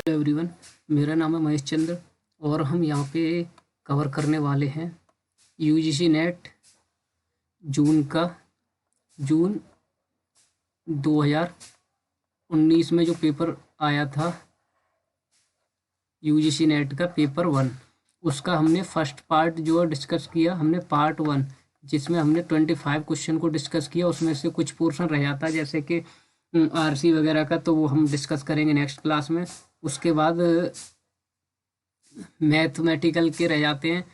Everyone, मेरा नाम है महेश चंद्र और हम यहाँ पे कवर करने वाले हैं यूजीसी नेट जून 2019 में जो पेपर आया था यूजीसी नेट का पेपर 1। उसका हमने फर्स्ट पार्ट जो डिस्कस किया, हमने पार्ट 1 जिसमें हमने 25 क्वेश्चन को डिस्कस किया। उसमें से कुछ पोर्शन रह जाता जैसे कि आरसी वगैरह का, तो वो हम डिस्कस करेंगे नेक्स्ट क्लास में। उसके बाद मैथमेटिकल के रह जाते हैं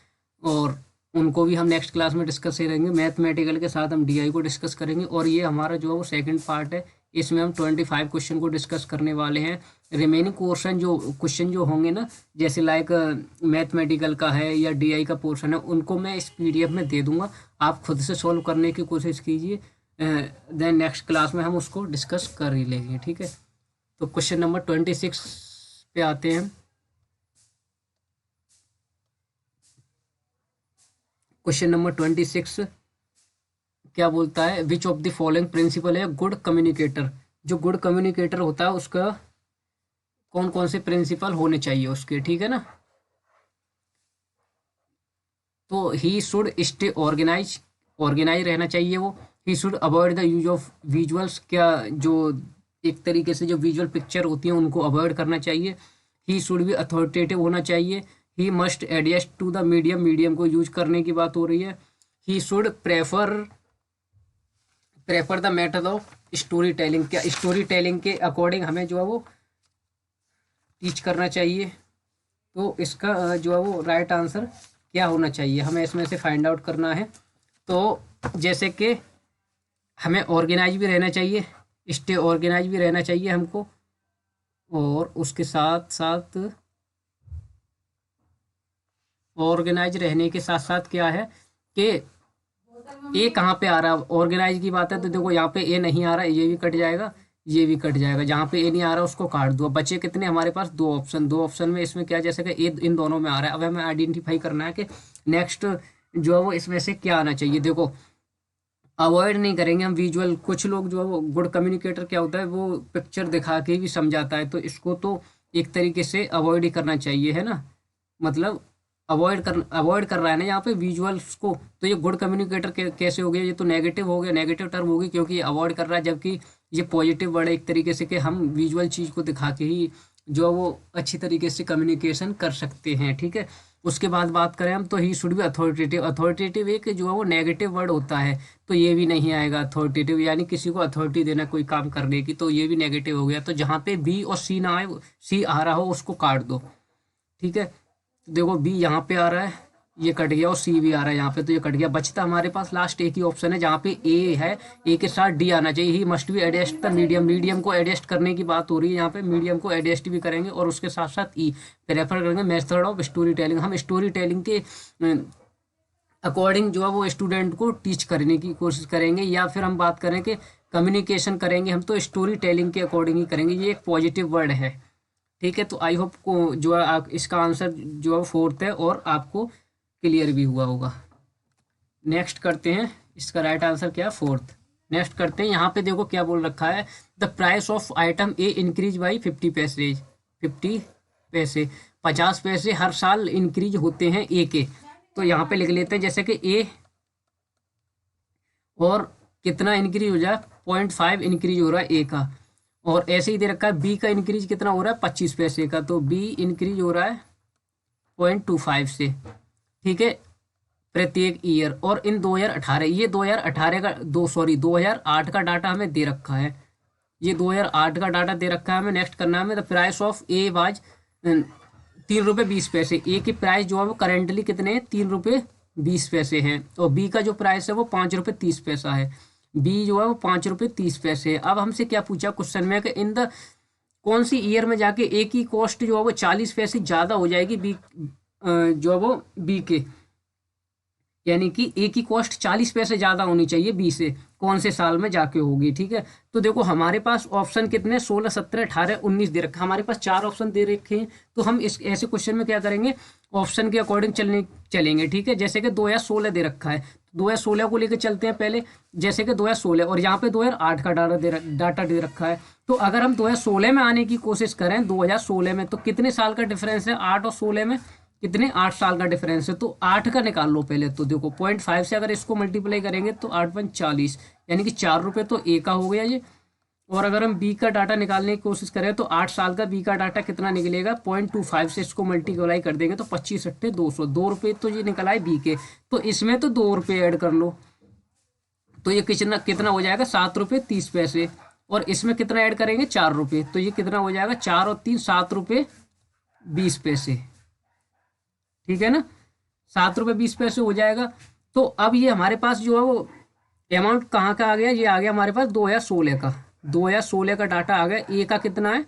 और उनको भी हम नेक्स्ट क्लास में डिस्कस करेंगे। मैथमेटिकल के साथ हम डीआई को डिस्कस करेंगे और ये हमारा जो है वो सेकंड पार्ट है। इसमें हम 25 क्वेश्चन को डिस्कस करने वाले हैं। रिमेनिंग क्वेश्चन जो होंगे ना, जैसे लाइक मैथमेटिकल का है या डीआई का पोर्शन है, उनको मैं इस पीडीएफ में दे दूंगा। आप खुद से सॉल्व करने की कोशिश कीजिए, देन नेक्स्ट क्लास में हम उसको डिस्कस कर ही लेंगे। ठीक है, तो क्वेश्चन नंबर 26 पे आते हैं। क्वेश्चन नंबर 26 क्या बोलता है, which of the following principle है गुड कम्युनिकेटर। जो गुड कम्युनिकेटर होता है उसका कौन कौन से प्रिंसिपल होने चाहिए उसके, ठीक है ना। तो ही शुड स्टे ऑर्गेनाइज रहना चाहिए वो। He should avoid the use of visuals, क्या जो एक तरीके से जो विजुअल पिक्चर होती हैं उनको अवॉइड करना चाहिए। ही शुड भी अथॉरिटेटिव होना चाहिए। He must adjust to the medium को यूज करने की बात हो रही है। He should prefer the method of story telling, क्या स्टोरी टेलिंग के अकॉर्डिंग हमें जो है वो टीच करना चाहिए। तो इसका जो है वो राइट आंसर क्या होना चाहिए, हमें इसमें से फाइंड आउट करना है। तो जैसे कि हमें ऑर्गेनाइज भी रहना चाहिए, स्टे ऑर्गेनाइज भी रहना चाहिए हमको, और उसके साथ साथ ऑर्गेनाइज रहने के साथ साथ क्या है कि ए कहाँ पे आ रहा है। ऑर्गेनाइज की बात है तो देखो यहाँ पे ए नहीं आ रहा है, ये भी कट जाएगा, ये भी कट जाएगा। जहाँ पे ए नहीं आ रहा उसको काट दो। बचे कितने हमारे पास, दो ऑप्शन में। इसमें क्या, जैसे कि ए इन दोनों में आ रहा है। अब हमें आइडेंटिफाई करना है कि नेक्स्ट जो है वो इसमें से क्या आना चाहिए। देखो, अवॉइड नहीं करेंगे हम विजुअल। कुछ लोग जो है वो गुड कम्युनिकेटर क्या होता है, वो पिक्चर दिखा के भी समझाता है, तो इसको तो एक तरीके से अवॉइड ही करना चाहिए, है ना। मतलब अवॉइड कर रहा है ना यहाँ पे विजुअल्स को, तो ये गुड कम्युनिकेटर कैसे हो गया, ये तो नेगेटिव हो गया, नेगेटिव टर्म होगी, क्योंकि ये अवॉइड कर रहा है। जबकि ये पॉजिटिव वर्ड है एक तरीके से कि हम विजुअल चीज़ को दिखा के ही जो है वो अच्छी तरीके से कम्युनिकेशन कर सकते हैं। ठीक है, उसके बाद बात करें हम, तो ही शुड भी अथॉरिटेटिव एक जो है वो नेगेटिव वर्ड होता है, तो ये भी नहीं आएगा अथॉरिटेटिव, यानी किसी को अथॉरिटी देना कोई काम करने की, तो ये भी नेगेटिव हो गया। तो जहाँ पे बी और सी ना आए, सी आ रहा हो उसको काट दो। ठीक है, तो देखो बी यहाँ पे आ रहा है, ये कट गया, और सी भी आ रहा है यहाँ पे, तो ये कट गया। बचता हमारे पास लास्ट एक ही ऑप्शन है जहाँ पे ए है, ए के साथ डी आना चाहिए। ही मस्ट भी एडजस्ट द मीडियम को एडजस्ट करने की बात हो रही है यहाँ पे। मीडियम को एडजस्ट भी करेंगे और उसके साथ साथ ई प्रेफर करेंगे मेथड ऑफ स्टोरी टेलिंग। हम स्टोरी टेलिंग के अकॉर्डिंग जो है वो स्टूडेंट को टीच करने की कोशिश करेंगे, या फिर हम बात करें कि कम्युनिकेशन करेंगे हम, तो स्टोरी टेलिंग के अकॉर्डिंग ही करेंगे। ये एक पॉजिटिव वर्ड है। ठीक है, तो आई होप को जो है आप इसका आंसर जो है 4th है और आपको क्लियर भी हुआ होगा। नेक्स्ट करते हैं, इसका राइट आंसर क्या है, 4th। नेक्स्ट करते हैं, यहाँ पे देखो क्या बोल रखा है, the price of item A increase by 50 पैसे। 50 पैसे हर साल इंक्रीज होते हैं ए के। तो यहाँ पे लिख लेते हैं जैसे कि ए और कितना इंक्रीज हो जाए, 0.5 इंक्रीज हो रहा है ए का, और ऐसे ही दे रखा है बी का इंक्रीज कितना हो रहा है, 25 पैसे का, तो बी इंक्रीज हो रहा है 0.25 से। ठीक है, प्रत्येक ईयर। और इन 2018, ये 2018 का 2008 का डाटा हमें दे रखा है, ये 2008 का डाटा दे रखा है हमें। नेक्स्ट करना है हमें, the price of A was 3 रुपये 20 पैसे। ए की प्राइस जो है वो करेंटली कितने हैं, 3 रुपये 20 पैसे हैं, और बी का जो प्राइस है वो 5 रुपये 30 पैसा है। बी जो है वो 5 रुपये 30 पैसे है। अब हमसे क्या पूछा क्वेश्चन में कि इन द कौन सी ईयर में जाके ए की कॉस्ट जो है वो 40 पैसे ज़्यादा हो जाएगी बी जो है वो बी के, यानी कि ए की कॉस्ट 40 पैसे ज़्यादा होनी चाहिए बी से, कौन से साल में जाके होगी। ठीक है, तो देखो हमारे पास ऑप्शन कितने 16, 17, 18, 19 दे रखा, हमारे पास 4 ऑप्शन दे रखे हैं। तो हम इस ऐसे क्वेश्चन में क्या करेंगे, ऑप्शन के अकॉर्डिंग चलेंगे। ठीक है, जैसे कि 2016 दे रखा है, 2016 को लेकर चलते हैं पहले। जैसे कि 2016 और यहाँ पे 2008 का डाटा दे रखा है। तो अगर हम 2016 में आने की कोशिश करें 2016 में, तो कितने साल का डिफरेंस है 8 और 16 में, कितने 8 साल का डिफरेंस है। तो 8 का निकाल लो पहले। तो देखो 0.5 से अगर इसको मल्टीप्लाई करेंगे तो 8×5 = 40, यानी कि 4 रुपये तो ए का हो गया ये। और अगर हम बी का डाटा निकालने की कोशिश करें तो 8 साल का बी का डाटा कितना निकलेगा, 0.25 से इसको मल्टीप्लाई कर देंगे तो 25×8 = 200, 2 रुपये तो ये निकल आए बी के। तो इसमें तो 2 रुपये ऐड कर लो, तो ये कितना कितना हो जाएगा 7 रुपये 30 पैसे। और इसमें कितना ऐड करेंगे 4 रुपये, तो ये कितना हो जाएगा 4 और 3 7 रुपये 20 पैसे। ठीक है ना, 7 रुपये 20 पैसे हो जाएगा। तो अब ये हमारे पास जो है वो अमाउंट कहाँ का आ गया, ये आ गया हमारे पास 2016 का। 2016 का डाटा आ गया। ए का कितना है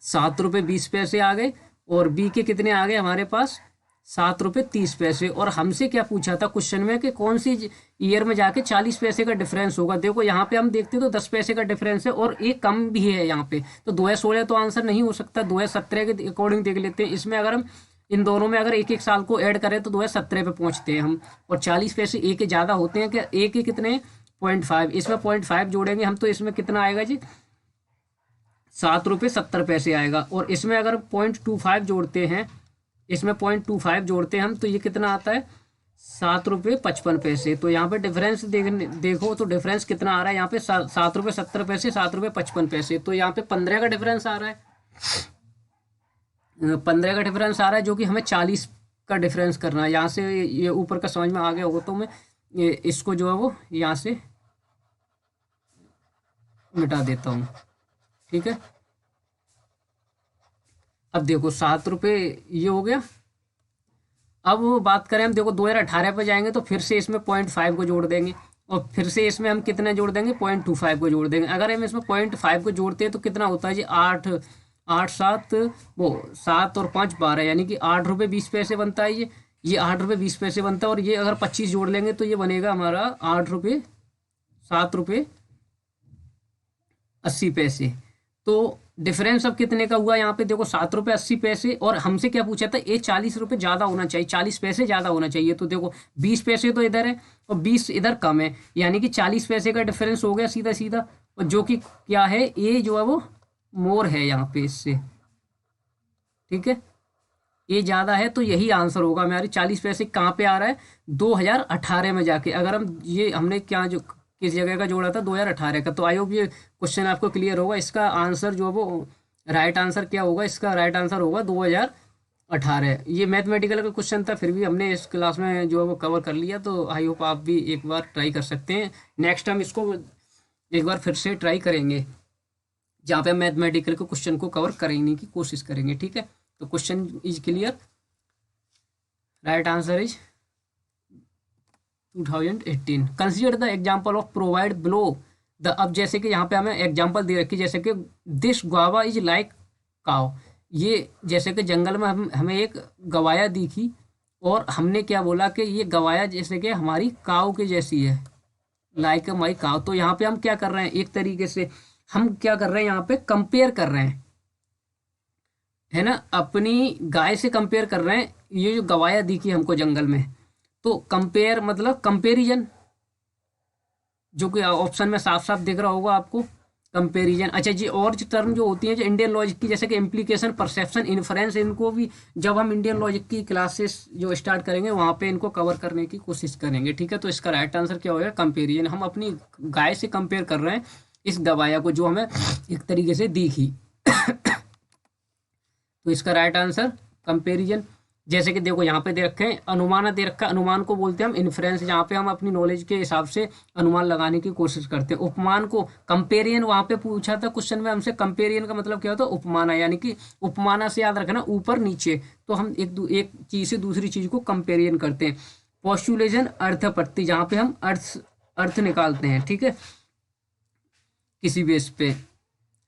7 रुपये 20 पैसे आ गए, और बी के कितने आ गए हमारे पास 7 रुपये 30 पैसे। और हमसे क्या पूछा था क्वेश्चन में कि कौन सी ईयर में जाके 40 पैसे का डिफरेंस होगा। देखो यहाँ पे हम देखते तो 10 पैसे का डिफरेंस है, और एक कम भी है यहाँ पे। तो 2016 तो आंसर नहीं हो सकता, 2017 के अकॉर्डिंग देख लेते हैं। इसमें अगर हम इन दोनों में अगर एक एक साल को ऐड करें तो 2017 पे पहुंचते हैं हम। और 40 पैसे ए के ज़्यादा होते हैं, कि ए के कितने 0.5, इसमें 0.5 जोड़ेंगे हम तो इसमें कितना आएगा जी 7 रुपये 70 पैसे आएगा। और इसमें अगर 0.25 जोड़ते हैं, इसमें 0.25 जोड़ते हैं हम, तो ये कितना आता है 7 रुपये 55 पैसे। तो यहाँ पे डिफरेंस देखो तो डिफरेंस कितना आ रहा है यहाँ पे 7 रुपये 70 पैसे, 7 रुपये 55 पैसे। तो यहाँ पे 15 का डिफरेंस आ रहा है, 15 का डिफरेंस आ रहा है, जो कि हमें 40 का डिफरेंस करना है। यहाँ से ये ऊपर का समझ में आ गया होगा, तो मैं इसको जो है वो यहाँ से मिटा देता हूँ। ठीक है, अब देखो 7 रुपये ये हो गया। अब बात करें हम, देखो 2018 पे जाएंगे तो फिर से इसमें 0.5 को जोड़ देंगे, और फिर से इसमें हम कितना जोड़ देंगे 0.25 को जोड़ देंगे। अगर हम इसमें 0.5 को जोड़ते हैं तो कितना होता है जी 8 8 7 वो 7 और 5 12, यानी कि 8 रुपये 20 पैसे बनता है ये 8 रुपये 20 पैसे बनता है। और ये अगर 25 जोड़ लेंगे तो ये बनेगा हमारा 7 रुपये 80 पैसे। तो डिफरेंस अब कितने का हुआ यहाँ पे देखो 7 रुपये 80 पैसे। और हमसे क्या पूछा था ये 40 रुपये ज़्यादा होना चाहिए, 40 पैसे ज़्यादा होना चाहिए। तो देखो 20 पैसे तो इधर है और 20 इधर कम है, यानी कि 40 पैसे का डिफरेंस हो गया सीधा सीधा। और जो कि क्या है ये जो है वो मोर है यहाँ पे इससे। ठीक है, ये ज़्यादा है, तो यही आंसर होगा हमारी। 40 पैसे कहाँ पे आ रहा है 2018 में जाके। अगर हम ये हमने क्या जो किस जगह का जोड़ा था 2018 का। तो आई होप ये क्वेश्चन आपको क्लियर होगा। इसका आंसर जो है वो राइट आंसर क्या होगा, इसका राइट आंसर होगा 2018। ये मैथमेटिकल का क्वेश्चन था, फिर भी हमने इस क्लास में जो है वो कवर कर लिया। तो आई होप आप भी एक बार ट्राई कर सकते हैं। नेक्स्ट हम इसको एक बार फिर से ट्राई करेंगे, जहाँ पे हम मैथमेटिकल के क्वेश्चन को कवर करने की कोशिश करेंगे। ठीक है, तो question is clear, right answer is 2018। Consider the example of provide below the. अब जैसे कि यहाँ पे हमें एग्जाम्पल दे रखी, जैसे कि दिस गुआवा इज लाइक काव। ये जैसे कि जंगल में हमें एक गवाया दिखी, और हमने क्या बोला कि ये गवाया जैसे कि हमारी काव के जैसी है, लाइक माई काव। तो यहाँ पे हम क्या कर रहे हैं, एक तरीके से हम क्या कर रहे हैं यहाँ पे कंपेयर कर रहे हैं, है ना, अपनी गाय से कंपेयर कर रहे हैं। ये जो गवाया दिखी हमको जंगल में, तो कंपेयर मतलब कंपेरिजन, जो कि ऑप्शन में साफ साफ दिख रहा होगा आपको कंपेरिजन। अच्छा जी, और जो टर्म जो होती हैं जो इंडियन लॉजिक की, जैसे कि इम्प्लीकेशन, परसेप्शन, इन्फरेंस, इनको भी जब हम इंडियन लॉजिक की क्लासेस जो स्टार्ट करेंगे वहाँ पे इनको कवर करने की कोशिश करेंगे। ठीक है, तो इसका राइट आंसर क्या होगा कंपेरिजन। हम अपनी गाय से कंपेयर कर रहे हैं इस गवाया को जो हमें एक तरीके से दिखी। तो इसका राइट आंसर कंपेरिजन। जैसे कि देखो यहाँ पे दे रखे हैं अनुमान दे रखा है, अनुमान को बोलते हैं हम इन्फ्रेंस, जहाँ पे हम अपनी नॉलेज के हिसाब से अनुमान लगाने की कोशिश करते हैं। उपमान को कंपेरियन वहाँ पे पूछा था क्वेश्चन में हमसे, कंपेरियन का मतलब क्या होता है उपमाना, यानी कि उपमाना से याद रखना ऊपर नीचे, तो हम एक चीज़ से दूसरी चीज़ को कंपेरियन करते हैं। पॉस्टुलेशन अर्थपत्ति, जहाँ पे हम अर्थ निकालते हैं। ठीक है, किसी बेस पे।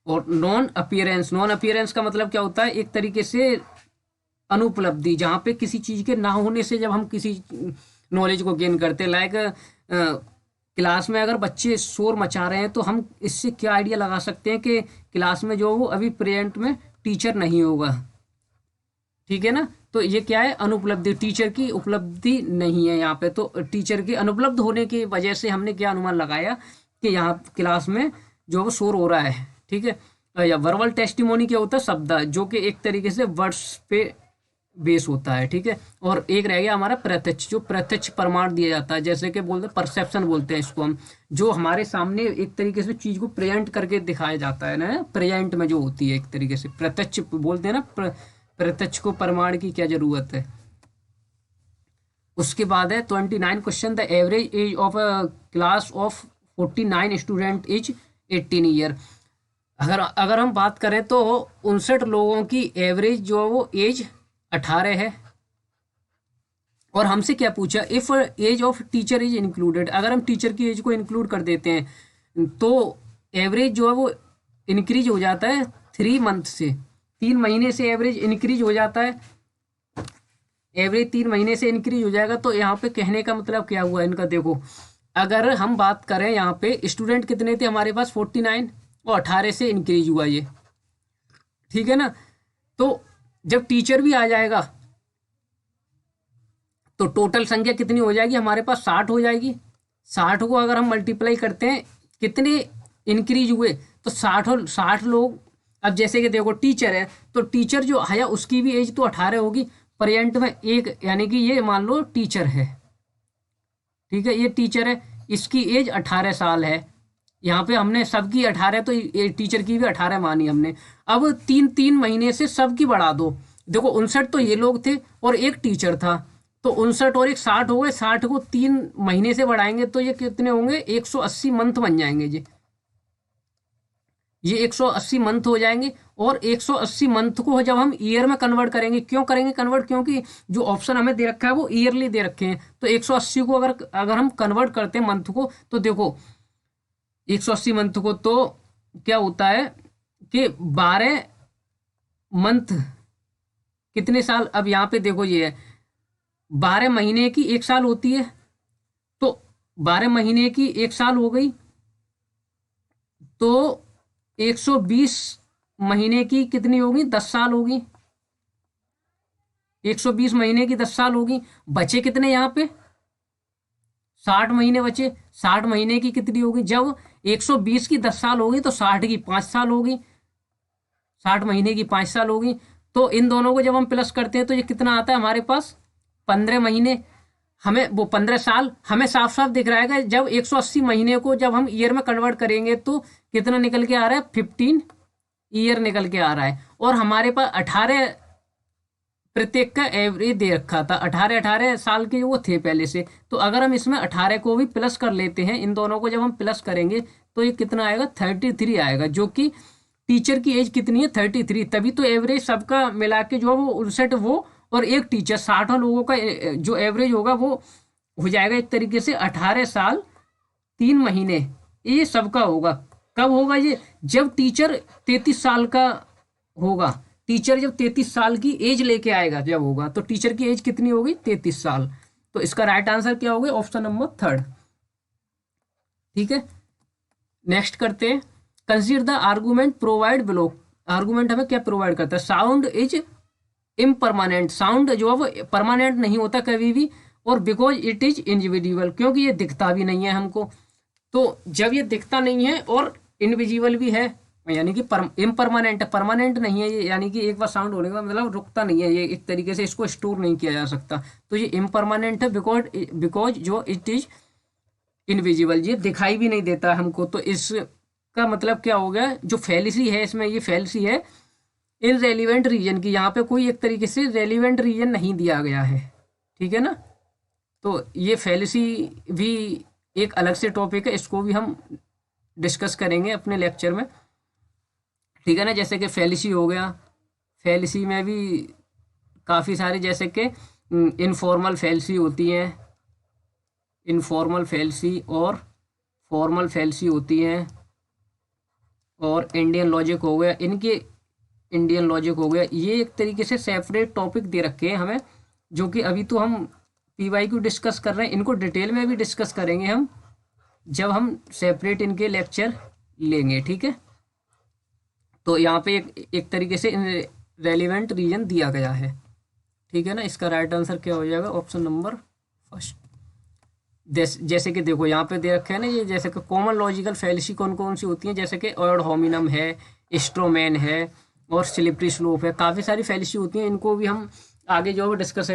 और नॉन अपीयरेंस, नॉन अपीयरेंस का मतलब क्या होता है, एक तरीके से अनुपलब्धि, जहाँ पे किसी चीज़ के ना होने से जब हम किसी नॉलेज को गेन करते हैं। लाइक क्लास में अगर बच्चे शोर मचा रहे हैं तो हम इससे क्या आइडिया लगा सकते हैं कि क्लास में जो वो अभी प्रेजेंट में टीचर नहीं होगा, ठीक है ना। तो ये क्या है, अनुपलब्धि, टीचर की उपलब्धि नहीं है यहाँ पे। तो टीचर के अनुपलब्ध होने की वजह से हमने क्या अनुमान लगाया कि यहाँ क्लास में जो वो शोर हो रहा है, ठीक है। या वर्बल टेस्टिमोनी क्या होता है, शब्द जो कि एक तरीके से वर्ड्स पे बेस होता है, ठीक है। और एक रह गया हमारा प्रत्यक्ष, जो प्रत्यक्ष प्रमाण दिया जाता है, जैसे कि बोलते हैं परसेप्शन बोलते हैं इसको हम, जो हमारे सामने एक तरीके से चीज को प्रेजेंट करके दिखाया जाता है ना, प्रेजेंट में जो होती है एक तरीके से प्रत्यक्ष बोलते हैं ना, प्रत्यक्ष को प्रमाण की क्या जरूरत है। उसके बाद है 29 question, the average age of a class of 49 student is 18 year. अगर हम बात करें तो 59 लोगों की एवरेज जो है वो एज 18 है। और हमसे क्या पूछा, if age of teacher is included, अगर हम टीचर की एज को इंक्लूड कर देते हैं तो एवरेज जो है वो इंक्रीज हो जाता है 3 मंथ से, 3 महीने से एवरेज इंक्रीज हो जाता है, एवरेज 3 महीने से इंक्रीज हो जाएगा। तो यहाँ पे कहने का मतलब क्या हुआ इनका, देखो अगर हम बात करें यहाँ पे स्टूडेंट कितने थे हमारे पास 49 और 18 से इंक्रीज हुआ ये, ठीक है ना। तो जब टीचर भी आ जाएगा तो टोटल संख्या कितनी हो जाएगी हमारे पास, 60 हो जाएगी। 60 को अगर हम मल्टीप्लाई करते हैं कितने इंक्रीज हुए, तो 60 लोग। अब जैसे कि देखो टीचर है तो टीचर जो है उसकी भी एज तो 18 होगी, प्रेजेंट में एक, यानी कि ये मान लो टीचर है, ठीक है, ये टीचर है, इसकी एज 18 साल है। यहाँ पे हमने सबकी 18 तो टीचर की भी 18 मानी हमने। अब 3 महीने से सबकी बढ़ा दो, देखो 59 तो ये लोग थे और एक टीचर था, तो 59 और एक 60 हो गए, 60 को 3 महीने से बढ़ाएंगे तो ये कितने होंगे, 180 मंथ बन जाएंगे जी, ये 180 मंथ हो जाएंगे। और 180 मंथ को जब हम ईयर में कन्वर्ट करेंगे, क्यों करेंगे कन्वर्ट, क्योंकि जो ऑप्शन हमें दे रखा है वो ईयरली दे रखे हैं। तो 180 को अगर हम कन्वर्ट करते हैं मंथ को, तो देखो 180 मंथ को तो क्या होता है कि 12 मंथ कितने साल, अब यहाँ पे देखो ये है 12 महीने की 1 साल होती है, तो 12 महीने की 1 साल हो गई, तो 120 महीने की कितनी होगी, 10 साल होगी, 120 महीने की 10 साल होगी। बचे कितने यहाँ पे, 60 महीने बचे, 60 महीने की कितनी होगी, जब 120 की 10 साल होगी तो 60 की 5 साल होगी, 60 महीने की 5 साल होगी। तो इन दोनों को जब हम प्लस करते हैं तो ये कितना आता है हमारे पास, 15 महीने, हमें वो 15 साल हमें साफ साफ दिख रहा है कि जब 180 महीने को जब हम ईयर में कन्वर्ट करेंगे तो कितना निकल के आ रहा है, 15 ईयर निकल के आ रहा है। और हमारे पास 18 प्रत्येक का एवरेज दे रखा था, 18 साल के वो थे पहले से। तो अगर हम इसमें 18 को भी प्लस कर लेते हैं, इन दोनों को जब हम प्लस करेंगे तो ये कितना आएगा, 33 आएगा, जो कि टीचर की एज कितनी है, 33। तभी तो एवरेज सबका मिला के जो वो 59 वो और एक टीचर 60 लोगों का जो एवरेज होगा वो हो जाएगा एक तरीके से 18 साल 3 महीने, ये सबका होगा। कब होगा ये, जब टीचर 33 साल का होगा, टीचर जब 33 साल की एज लेके आएगा जब होगा, तो टीचर की एज कितनी होगी, 33 साल। तो इसका राइट आंसर क्या होगा, ऑप्शन नंबर 3, ठीक है। नेक्स्ट करते हैं, consider the argument provide below. Argument हमें क्या प्रोवाइड करता है, साउंड इज इम्परमानेंट, साउंड जो है वो परमानेंट नहीं होता कभी भी, और बिकॉज इट इज इंडिविजुअल, क्योंकि ये दिखता भी नहीं है हमको। तो जब ये दिखता नहीं है और इनविजिबल भी है, यानी कि इम्परमानेंट है, परमानेंट नहीं है ये, यानी कि एक बार साउंड होने का मतलब रुकता नहीं है, ये एक तरीके से इसको स्टोर नहीं किया जा सकता। तो ये इम्परमानेंट है बिकॉज जो इट इज इनविजिबल, ये दिखाई भी नहीं देता हमको। तो इसका मतलब क्या हो गया, जो फैलिसी है इसमें, ये फैलिसी है इन रेलिवेंट रीजन की, यहाँ पे कोई एक तरीके से रेलिवेंट रीजन नहीं दिया गया है, ठीक है ना। तो ये फैलिसी भी एक अलग से टॉपिक है, इसको भी हम डिस्कस करेंगे अपने लेक्चर में, ठीक है ना। जैसे कि फैलिसी हो गया, फैलिसी में भी काफ़ी सारे, जैसे कि इनफॉर्मल फैलिसी होती हैं, इनफॉर्मल फैलिसी और फॉर्मल फैलिसी होती हैं, और इंडियन लॉजिक हो गया, इनके इंडियन लॉजिक हो गया, ये एक तरीके से सेपरेट टॉपिक दे रखे हैं हमें, जो कि अभी तो हम PYQ डिस्कस कर रहे हैं, इनको डिटेल में भी डिस्कस करेंगे हम जब हम सेपरेट इनके लेक्चर लेंगे, ठीक है। तो यहाँ पे एक तरीके से रेलिवेंट रीजन दिया गया है, ठीक है ना। इसका राइट आंसर क्या हो जाएगा, ऑप्शन नंबर फर्स्ट। जैसे कि देखो यहाँ पे दे रखे हैं ना, ये जैसे कि कॉमन लॉजिकल फैलेसी कौन कौन सी होती हैं, जैसे कि ऑड होमिनम है, स्ट्रोमैन है और स्लिपरी स्लोप है, काफ़ी सारी फैलेसी होती हैं। इनको भी हम आगे जो डिस्कस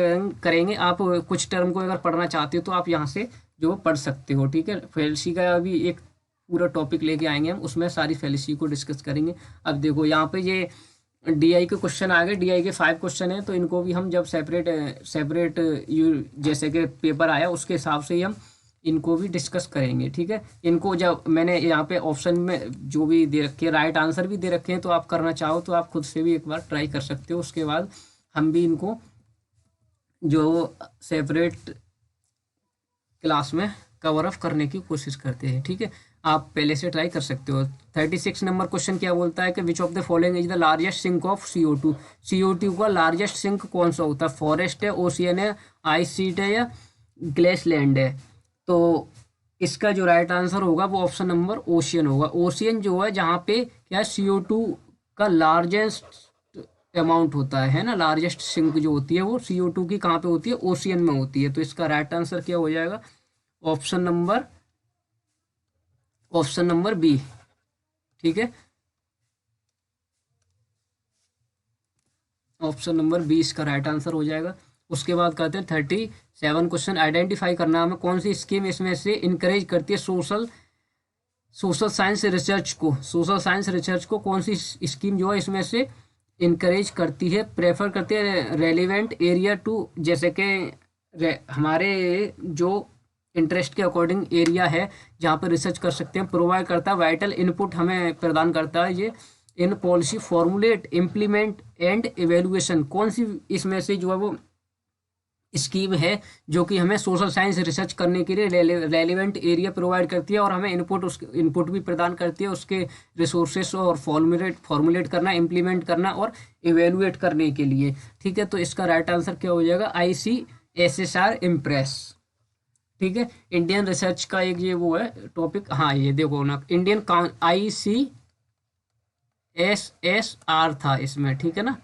करेंगे। आप कुछ टर्म को अगर पढ़ना चाहते हो तो आप यहाँ से जो पढ़ सकते हो, ठीक है। फैलेसी का भी एक पूरा टॉपिक लेके आएंगे हम, उसमें सारी फैलेसी को डिस्कस करेंगे। अब देखो यहाँ पे ये DI के क्वेश्चन आ गए, DI के 5 क्वेश्चन हैं, तो इनको भी हम जब सेपरेट जैसे कि पेपर आया उसके हिसाब से ही हम इनको भी डिस्कस करेंगे, ठीक है। इनको जब मैंने यहाँ पे ऑप्शन में जो भी दे रखे हैं, राइट आंसर भी दे रखे हैं, तो आप करना चाहो तो आप खुद से भी एक बार ट्राई कर सकते हो। उसके बाद हम भी इनको जो सेपरेट क्लास में कवर अप करने की कोशिश करते हैं, ठीक है। आप पहले से ट्राई कर सकते हो। 36 नंबर क्वेश्चन क्या बोलता है कि which of the following is the largest sink of CO2। CO2 का लार्जेस्ट सिंक कौन सा होता है, फॉरेस्ट है, ओशियन है, आइस शीट है या ग्लेसलैंड है। तो इसका जो राइट आंसर होगा वो ऑप्शन नंबर ओशियन होगा। ओशियन जो है जहाँ पे क्या CO2 का लार्जेस्ट अमाउंट होता है ना, लार्जेस्ट सिंक जो होती है वो CO2 की कहाँ पे होती है, ओशियन में होती है। तो इसका राइट आंसर क्या हो जाएगा, ऑप्शन नंबर बी, ठीक है। ऑप्शन नंबर 20 का राइट आंसर हो जाएगा। उसके बाद कहते हैं 37 क्वेश्चन, आइडेंटिफाई करना हमें कौन सी स्कीम इसमें से इनकरेज करती है सोशल साइंस रिसर्च को कौन सी स्कीम जो है इसमें से इनकरेज करती है, प्रेफर करती है रेलिवेंट एरिया टू, जैसे कि हमारे जो इंटरेस्ट के अकॉर्डिंग एरिया है जहाँ पर रिसर्च कर सकते हैं, प्रोवाइड करता है वाइटल इनपुट हमें प्रदान करता है ये in policy formulate implement and evaluation. कौन सी इसमें से जो है वो स्कीम है जो कि हमें सोशल साइंस रिसर्च करने के लिए रेलिवेंट एरिया प्रोवाइड करती है और हमें इनपुट भी प्रदान करती है उसके रिसोर्सेस और फॉर्मुलेट करना, इम्प्लीमेंट करना और इवेलुएट करने के लिए, ठीक है। तो इसका राइट आंसर क्या हो जाएगा, ICSSR इम्प्रेस, ठीक है। इंडियन रिसर्च का एक ये वो है टॉपिक, हाँ ये देखो ना, इंडियन ICSSR था इसमें, ठीक है ना।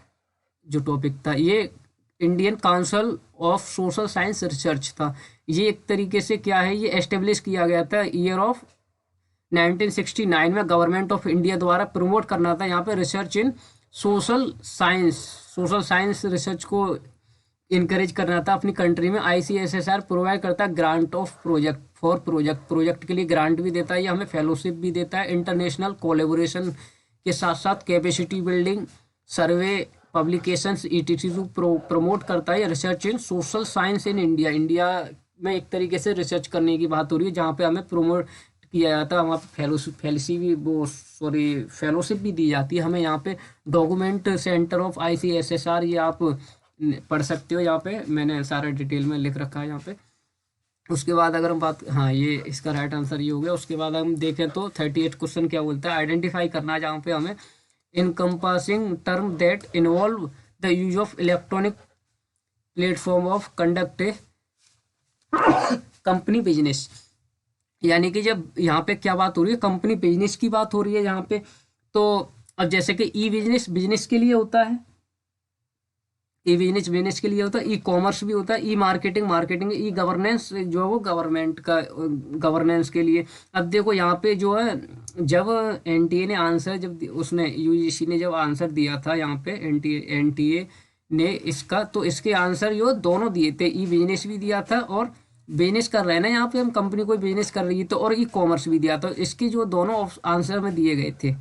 जो टॉपिक था ये Indian council of social science research था। ये एक तरीके से क्या है, ये एस्टेब्लिश किया गया था ईयर ऑफ 1969 में गवर्नमेंट ऑफ इंडिया द्वारा प्रमोट करना था यहाँ पे रिसर्च इन सोशल साइंस रिसर्च को इनकरेज करना था अपनी कंट्री में। ICSSR प्रोवाइड करता है ग्रांट ऑफ प्रोजेक्ट के लिए ग्रांट भी देता है, ये हमें फेलोशिप भी देता है, इंटरनेशनल कोलेबोरेशन के साथ साथ कैपेसिटी बिल्डिंग, सर्वे, पब्लिकेशंस ETC प्रमोट करता है research in social science in India में एक तरीके से रिसर्च करने की बात हो रही है जहाँ पे हमें प्रमोट किया जाता है, वहाँ पे फेलोशिप भी दी जाती है हमें। यहाँ पे डॉक्यूमेंट सेंटर ऑफ ICSSR ये आप पढ़ सकते हो, यहाँ पे मैंने सारा डिटेल में लिख रखा है यहाँ पे। उसके बाद अगर हम हाँ ये इसका राइट आंसर ये हो गया। उसके बाद हम देखें तो 38 क्वेश्चन क्या बोलता है, आइडेंटिफाई करना है जहाँ पे हमें encompassing term that involve the use of electronic platform of conduct a company business। यानी कि जब यहाँ पे क्या बात हो रही है, कंपनी बिजनेस की बात हो रही है यहाँ पे। तो अब जैसे कि बिजनेस के लिए होता है, बिजनेस के लिए होता है, कॉमर्स भी होता है, मार्केटिंग, गवर्नेंस जो है वो गवर्नेंस के लिए। अब देखो यहाँ पे जो है जब NTA ने आंसर जब उसने UGC ने जब आंसर दिया था यहाँ पे NTA ने इसका, तो इसके आंसर जो दोनों दिए थे, बिजनेस भी दिया था और बिजनेस कर रहे हैं ना यहाँ पे हम, कंपनी कोई बिजनेस कर रही है तो, और कॉमर्स भी दिया था। इसके जो दोनों आंसर में दिए गए थे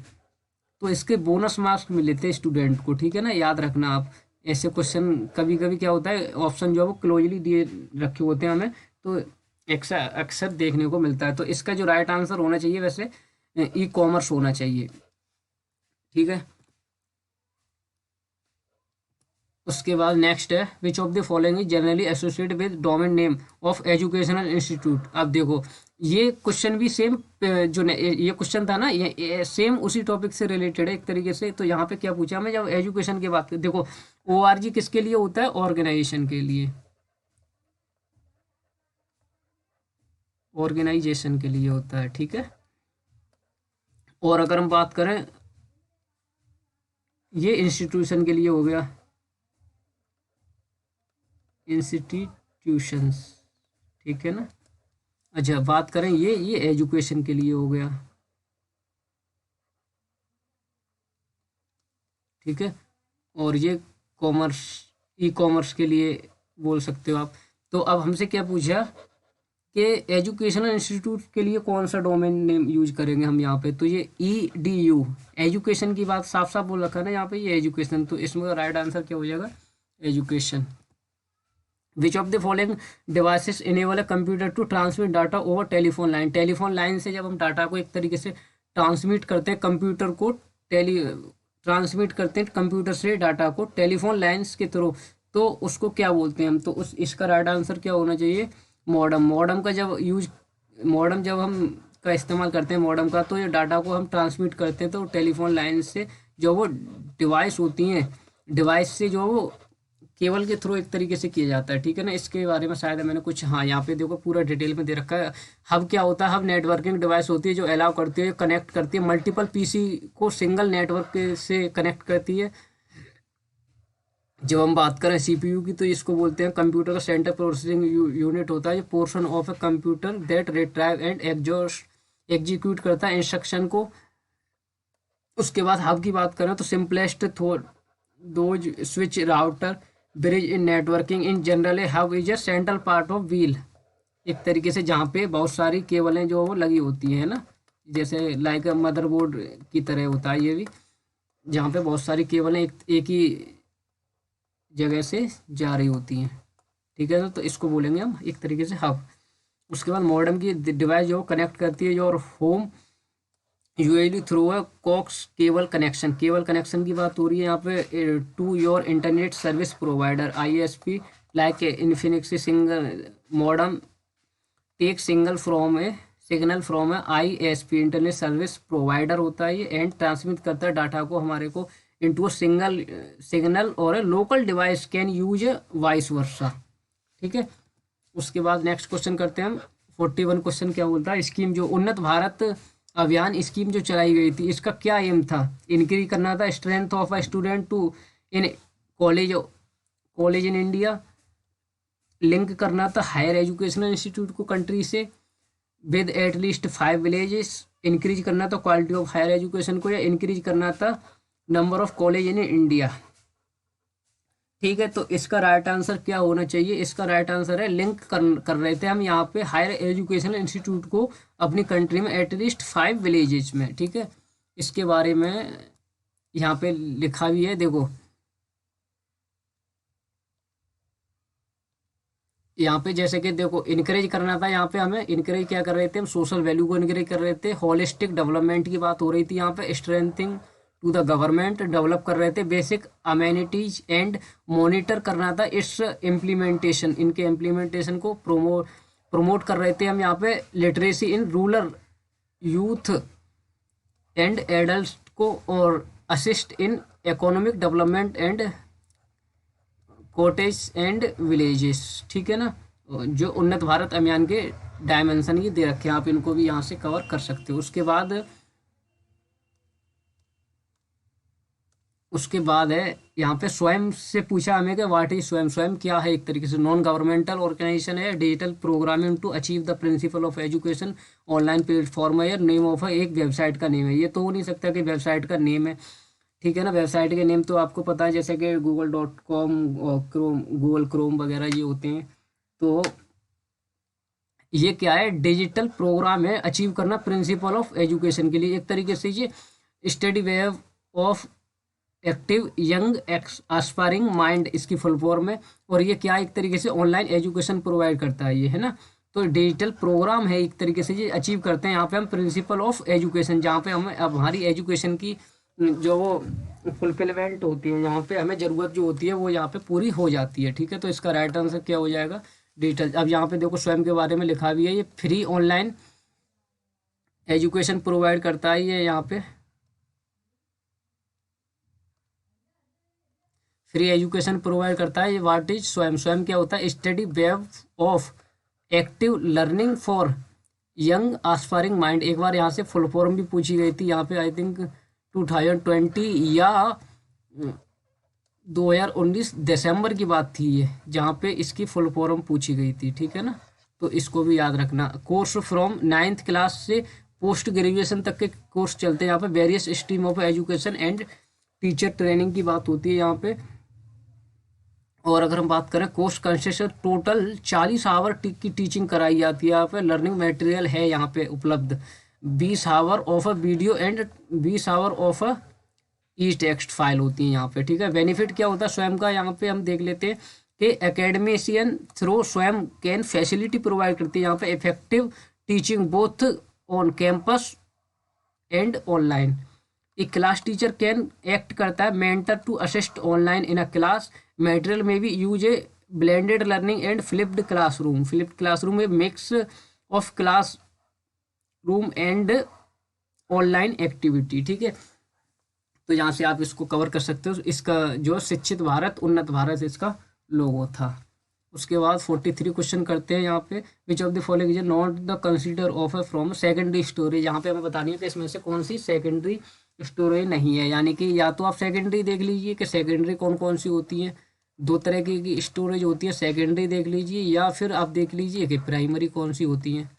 तो इसके बोनस मार्क्स मिले थे स्टूडेंट को, ठीक है ना, याद रखना आप। ऐसे क्वेश्चन कभी कभी क्या होता है, ऑप्शन जो है वो क्लोजली दिए रखे होते हैं हमें, तो अक्सर देखने को मिलता है। तो इसका जो राइट आंसर होना चाहिए वैसे कॉमर्स होना चाहिए, ठीक है। उसके बाद नेक्स्ट है which of the following is generally associated with domain name of educational institute. अब देखो ये क्वेश्चन भी सेम जो ये क्वेश्चन था ना, ये सेम उसी टॉपिक से रिलेटेड है एक तरीके से। तो यहाँ पे क्या पूछा हमें, जब एजुकेशन की बात देखो ORG किसके लिए होता है, ऑर्गेनाइजेशन के लिए, ऑर्गेनाइजेशन के लिए होता है, ठीक है। और अगर हम बात करें, ये इंस्टीट्यूशन के लिए हो गया, इंस्टीट्यूशंस, ठीक है ना। अच्छा, बात करें ये एजुकेशन के लिए हो गया, ठीक है। और ये कॉमर्स, ई कॉमर्स के लिए बोल सकते हो आप। तो अब हमसे क्या पूछा कि एजुकेशनल इंस्टीट्यूट के लिए कौन सा डोमेन नेम यूज करेंगे हम यहाँ पे। तो ये EDU, एजुकेशन की बात साफ साफ बोल रखा है ना यहाँ पे, ये एजुकेशन। तो इसमें राइट आंसर क्या हो जाएगा, education. Which of the following devices enable a computer to transmit data over telephone line. Telephone line से जब हम डाटा को एक तरीके से ट्रांसमिट करते हैं, कंप्यूटर को ट्रांसमिट करते हैं कंप्यूटर से डाटा को टेलीफोन लाइन्स के थ्रू, तो उसको क्या बोलते हैं हम। तो उस इसका राइट आंसर क्या होना चाहिए, मॉडम। मॉडम का जब यूज, मॉडम जब हम का इस्तेमाल करते हैं मॉडम का, तो ये डाटा को हम ट्रांसमिट करते हैं तो टेलीफोन लाइन से जो वो डिवाइस होती हैं, डिवाइस से जो वो केबल के थ्रू एक तरीके से किया जाता है, ठीक है ना। इसके बारे में शायद मैंने कुछ, हाँ यहाँ पे देखो पूरा डिटेल में दे रखा है। हब क्या होता है, हब नेटवर्किंग डिवाइस होती है जो अलाउ करती है, कनेक्ट करती है मल्टीपल PC को सिंगल नेटवर्क से कनेक्ट करती है। जब हम बात करें CPU की, तो इसको बोलते हैं कंप्यूटर का सेंटर प्रोसेसिंग यूनिट होता है। ये portion of a computer that retrieve and execute करता है इंस्ट्रक्शन को। उसके बाद हब की बात करें तो simplest those switch router bridge in networking in general. Hub is a central part of wheel, एक तरीके से जहाँ पे बहुत सारी केबलें जो वो लगी होती हैं ना, जैसे लाइक मदरबोर्ड की तरह होता है ये भी, जहाँ पे बहुत सारी केबलें एक ही जगह से जा रही होती हैं, ठीक है। तो इसको बोलेंगे हम एक तरीके से हब। उसके बाद मॉडेम की डिवाइस जो कनेक्ट करती है जो होम यूएसबी थ्रू है coax cable connection. Cable connection की बात हो रही है यहाँ पे to your internet service provider ISP like Infinix. Single modem take signal from a ISP internet service provider होता है ये, एंड ट्रांसमिट करता है डाटा को हमारे को इनटू अ सिंगल सिग्नल और ए local device can use A vice versa, ठीक है। उसके बाद नेक्स्ट क्वेश्चन करते हैं हम। 41 क्वेश्चन क्या बोलता है, स्कीम जो उन्नत भारत अभियान स्कीम जो चलाई गई थी, इसका क्या एम था। इंक्रीज करना था strength of a student to in college in India. Link करना था हायर एजुकेशनल इंस्टीट्यूट को कंट्री से विद एटलीस्ट 5 विलेजेस। इंक्रीज करना था क्वालिटी ऑफ हायर एजुकेशन को, या इंक्रीज करना था number of college in India, ठीक है। तो इसका राइट आंसर क्या होना चाहिए, इसका राइट आंसर है लिंक कर रहे थे हम यहाँ पे हायर एजुकेशनल इंस्टीट्यूट को अपनी कंट्री में एटलीस्ट 5 विलेजेस में, ठीक है। इसके बारे में यहाँ पे लिखा भी है, देखो यहाँ पे जैसे कि देखो इनकरेज करना था, यहाँ पे हमें इनकरेज क्या कर रहे थे हम, सोशल वैल्यू को इनकरेज कर रहे थे। होलिस्टिक डेवलपमेंट की बात हो रही थी यहाँ पे, strengthening to the government develop कर रहे थे बेसिक अमेनिटीज एंड मॉनिटर करना था इट्स इम्प्लीमेंटेशन, इनके इम्प्लीमेंटेशन को प्रमोट कर रहे थे हम यहाँ पे। Literacy in rural youth and adult को, और assist in economic development and cottage and villages, ठीक है ना। जो उन्नत भारत अभियान के डायमेंशन ये दे रखे हैं, आप इनको भी यहाँ से कवर कर सकते हो। उसके बाद है यहाँ पे स्वयं से पूछा हमें कि व्हाट इज स्वयं। स्वयं क्या है, एक तरीके से नॉन गवर्नमेंटल ऑर्गेनाइजेशन है, digital programming to achieve the principle of education, online platform है, नेम ऑफ एक वेबसाइट का नेम है। ये तो हो नहीं सकता कि वेबसाइट का नेम है, ठीक है ना। वेबसाइट के नेम तो आपको पता है, जैसे कि google.com और गूगल क्रोम वगैरह ये होते हैं। तो ये क्या है, डिजिटल प्रोग्राम है अचीव करना प्रिंसिपल ऑफ एजुकेशन के लिए, एक तरीके से ये study wave of active young aspiring mind इसकी फुल फॉर्म है। और ये क्या एक तरीके से ऑनलाइन एजुकेशन प्रोवाइड करता है ये, है ना। तो डिजिटल प्रोग्राम है एक तरीके से ये अचीव करते हैं यहाँ पे हम प्रिंसिपल ऑफ एजुकेशन, जहाँ पे हमें अब हमारी एजुकेशन की जो वो फुलफिलमेंट होती है, यहाँ पे हमें ज़रूरत जो होती है वो यहाँ पे पूरी हो जाती है, ठीक है। तो इसका राइट आंसर क्या हो जाएगा, डिजिटल। अब यहाँ पे देखो स्वयं के बारे में लिखा भी है, ये फ्री ऑनलाइन एजुकेशन प्रोवाइड करता है ये यहाँ पे, फ्री एजुकेशन प्रोवाइड करता है ये। व्हाट इज स्वयं, स्वयं क्या होता है, study wave of active learning for young aspiring mind, एक बार यहाँ से फुल फॉर्म भी पूछी गई थी यहाँ पे, आई थिंक 2020 या 2019 दिसंबर की बात थी ये, जहाँ पे इसकी फुल फॉर्म पूछी गई थी, ठीक है ना। तो इसको भी याद रखना। कोर्स फ्रॉम 9th क्लास से पोस्ट ग्रेजुएशन तक के कोर्स चलते हैं यहाँ पे। Various stream of education and teacher training की बात होती है यहाँ पे। और अगर हम बात करें कोर्स कंसिस्ट, टोटल 40 आवर की टीचिंग कराई जाती है यहाँ पे। लर्निंग मटेरियल है यहाँ पे उपलब्ध 20 hour of a video and 20 hour of a E text file होती है यहाँ पे, ठीक है। बेनिफिट क्या होता है स्वयं का, यहाँ पे हम देख लेते हैं कि academician through Swayam can facility provide करती है यहाँ पे। Effective teaching both on campus and online. एक क्लास टीचर कैन एक्ट करता है mentor to assist online in a class. Material में भी use a blended learning and flipped classroom. Flipped classroom में mix of class room and online activity, ठीक है। तो यहाँ से आप इसको कवर कर सकते हो। इसका जो शिक्षित भारत उन्नत भारत इसका लोगो था। उसके बाद 43 क्वेश्चन करते हैं यहाँ पे। विच of the following is not the consider of A from secondary storage. यहाँ पे हमें बतानी है कि इसमें से कौन सी सेकेंडरी स्टोरेज नहीं है। यानी कि या तो आप सेकेंडरी देख लीजिए कि सेकेंडरी कौन कौन सी होती है। दो तरह की स्टोरेज होती है, सेकेंडरी देख लीजिए या फिर आप देख लीजिए कि प्राइमरी कौन सी होती है,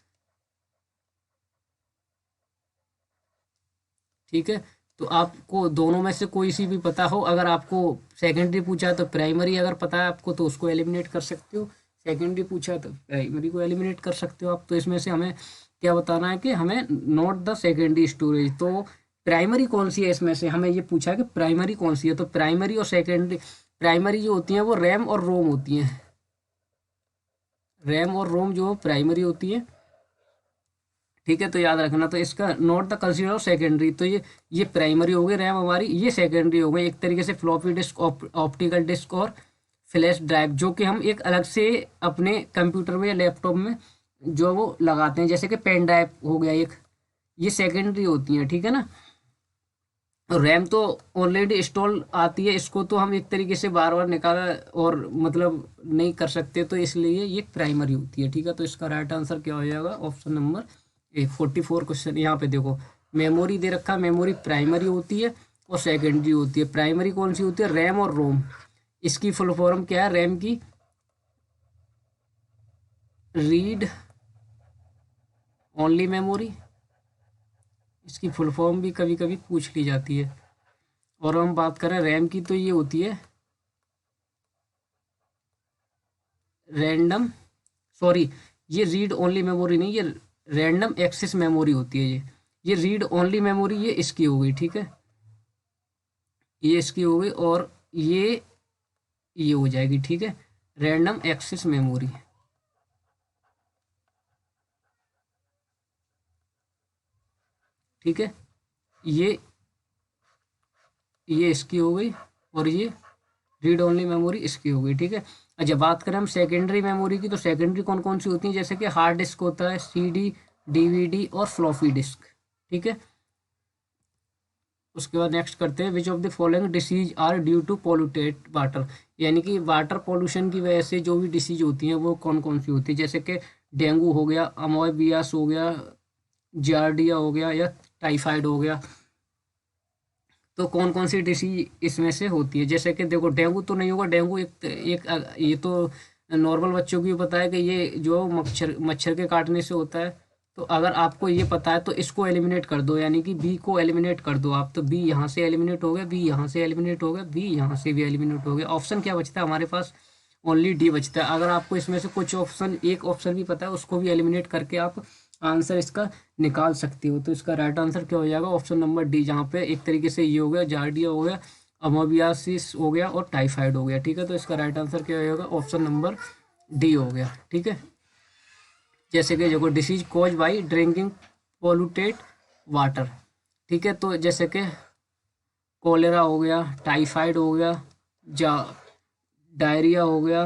ठीक है। तो आपको दोनों में से कोई सी भी पता हो, अगर आपको सेकेंडरी पूछा है तो प्राइमरी अगर पता है आपको तो उसको एलिमिनेट कर सकते हो। सेकेंडरी पूछा है तो प्राइमरी को एलिमिनेट कर सकते हो आप। तो इसमें से हमें क्या बताना है कि हमें नोट द सेकेंडरी स्टोरेज। तो प्राइमरी कौन सी है इसमें से, हमें ये पूछा है कि प्राइमरी कौन सी है। तो प्राइमरी और सेकेंडरी, प्राइमरी जो होती हैं वो रैम और रोम होती हैं। रैम और रोम जो प्राइमरी होती है, ठीक है। तो याद रखना। तो इसका note the consider of secondary. तो ये प्राइमरी हो गई रैम हमारी, ये सेकेंडरी हो गई एक तरीके से फ्लॉपी डिस्क, ऑप्टिकल डिस्क और फ्लैश ड्राइव, जो कि हम एक अलग से अपने कंप्यूटर में या लैपटॉप में जो वो लगाते हैं, जैसे कि पेन ड्राइव हो गया एक, ये सेकेंडरी होती हैं, ठीक है ना। रैम तो ऑलरेडी इंस्टॉल आती है, इसको तो हम एक तरीके से बार बार निकाला और मतलब नहीं कर सकते, तो इसलिए ये प्राइमरी होती है, ठीक है। तो इसका राइट आंसर क्या हो जाएगा, ऑप्शन नंबर 44 क्वेश्चन। यहाँ पे देखो मेमोरी दे रखा है, मेमोरी प्राइमरी होती है और सेकेंडरी होती है। प्राइमरी कौन सी होती है, रैम और रोम। इसकी फुल फॉर्म क्या है, रैम की रीड ओनली मेमोरी। इसकी फुल फॉर्म भी कभी कभी पूछ ली जाती है। और हम बात करें रैम की तो ये होती है रैंडम, सॉरी ये रीड ओनली मेमोरी नहीं, ये रैंडम एक्सेस मेमोरी होती है। ये रीड ओनली मेमोरी ये इसकी हो गई, ठीक है। ये इसकी हो गई और ये हो जाएगी, ठीक है, रैंडम एक्सेस मेमोरी, ठीक है। ये इसकी हो गई और ये रीड ओनली मेमोरी इसकी हो गई, ठीक है। अच्छा बात करें हम सेकेंडरी मेमोरी की, तो सेकेंडरी कौन कौन सी होती है, जैसे कि हार्ड डिस्क होता है, सीडी, डीवीडी और फ्लॉपी डिस्क, ठीक है। उसके बाद नेक्स्ट करते हैं, which of the following diseases are due to polluted water. यानी कि वाटर पोल्यूशन की वजह से जो भी डिसीज होती हैं वो कौन कौन सी होती है, जैसे कि डेंगू हो गया, अमोबियास हो गया, जार्डिया हो गया या टाइफाइड हो गया। तो कौन कौन सी डिसीज इसमें से होती है, जैसे कि देखो डेंगू तो नहीं होगा, डेंगू एक ये तो नॉर्मल बच्चों को भी पता है कि ये जो मच्छर के काटने से होता है। तो अगर आपको ये पता है तो इसको एलिमिनेट कर दो, यानी कि बी को एलिमिनेट कर दो आप। तो बी यहाँ से एलिमिनेट हो गया, बी यहाँ से एलिमिनेट हो गया, बी यहाँ से भी एलिमिनेट हो गया। ऑप्शन क्या बचता है हमारे पास, ओनली डी बचता है। अगर आपको इसमें से कुछ ऑप्शन, एक ऑप्शन भी पता है, उसको भी एलिमिनेट करके आप आंसर इसका निकाल सकते हो। तो इसका राइट आंसर क्या हो जाएगा, ऑप्शन नंबर डी, जहाँ पे एक तरीके से ये हो गया, जार्डिया हो गया, अमोबियासिस हो गया और टाइफाइड हो गया, ठीक है। तो इसका राइट आंसर क्या हो जाएगा, ऑप्शन नंबर डी हो गया, ठीक है। जैसे कि देखो disease cause by drinking polluted water, ठीक है। तो जैसे कि कोलेरा हो गया, टाइफाइड हो गया, जा डायरिया हो गया